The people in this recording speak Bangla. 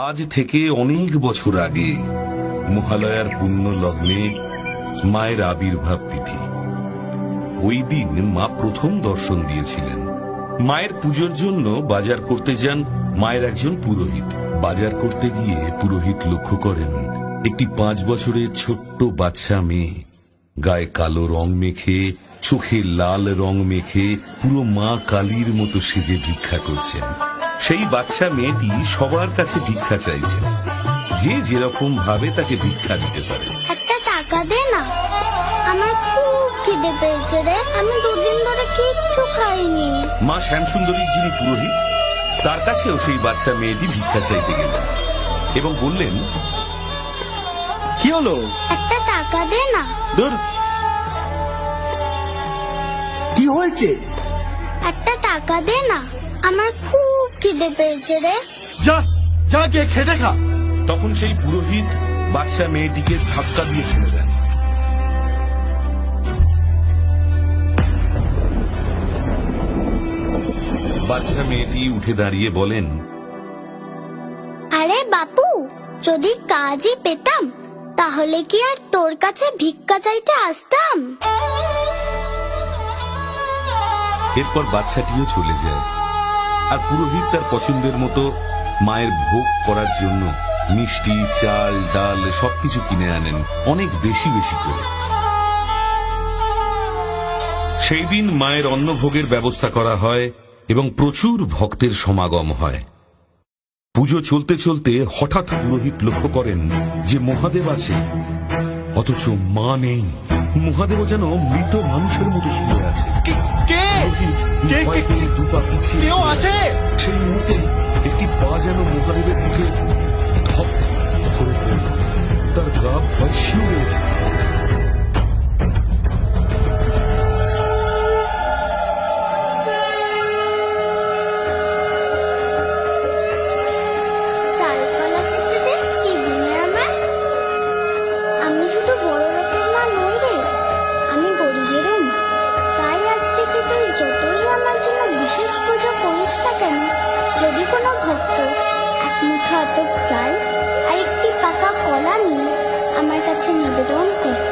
আজ থেকে অনেক বছর আগে মহালয়ার পুণ্য লগ্নে মায়ের আবির্ভাব তিথি। ওই দিন মা প্রথম দর্শন দিয়েছিলেন। মায়ের পুজোর জন্য বাজার করতে যান মায়ের একজন পুরোহিত। বাজার করতে গিয়ে পুরোহিত লক্ষ্য করেন একটি 5 বছরের ছোট্ট বাচ্চা মেয়ে গায়ে কালো রং মেখে, চোখে লাল রং মেখে পুরো মা কালীর মতো সেজে ভিক্ষা করছেন। সেই বাচ্চা মেয়েটি সবার কাছে ভিক্ষা চাইছে, যে যেরকম ভাবে তাকে ভিক্ষা দিতে পারে। একটা টাকা দে না, আমার খুব খিদে পেয়েছে রে, আমি 2 দিন ধরে কিচ্ছু খাইনি। মা শ্যামসুন্দরীর যিনি পুরোহিত, তার কাছেও সেই বাচ্চা মেয়েটি ভিক্ষা চাইতে গেলেন এবং বললেন, কি হলো? একটা টাকা দে না। দূর, কি হয়েছে? একটা টাকা দে না, আমার খুব খিদে পেয়েছে রে। যা যা গিয়ে খেটে খা। তখন সেই পুরোহিত বাচ্চা মেয়েটিকে ধাক্কা দিয়ে ফেলে দেন। বাচ্চা মেয়েটি উঠে দাঁড়িয়ে বলেন, আরে বাপু, যদি কাজই পেতাম তাহলে কি আর তোর কাছে ভিক্ষা চাইতে আসতাম? এরপর বাচ্চাটিও চলে যায়। আর পুরোহিত তার পছন্দের মতো মায়ের ভোগ করার জন্য মিষ্টি, চাল, ডাল সবকিছু কিনে আনেন, অনেক বেশি বেশি করে। সেই দিন মায়ের অন্নভোগের ব্যবস্থা করা হয় এবং প্রচুর ভক্তের সমাগম হয়। পুজো চলতে চলতে হঠাৎ পুরোহিত লক্ষ্য করেন যে মহাদেব আছে, অথচ মা নেই। মহাদেব যেন মৃত মানুষের মতো শুয়ে আছে। ভয় পেয়ে দুপা পিছিয়ে কেউ আছে? সেই মুহূর্তে একটি পা যেন মহাদেবের মুখে ধপ করে পড়ল। তার গা ভয় শিউরে ওঠে। চাল কলা খেতে দে, কি দিনে আমার। আমি শুধু বড় লোকের মা নই রে, আমি গরিবেরও মা। তাই আজ থেকে তুই যতই আমার জন্য বিশেষ পুজো করিস না কেন, যদি কোনো ভক্ত 1 মুঠো আতপ চাল আর একটি পাকা কলা নিয়ে আমার কাছে নিবেদন করে,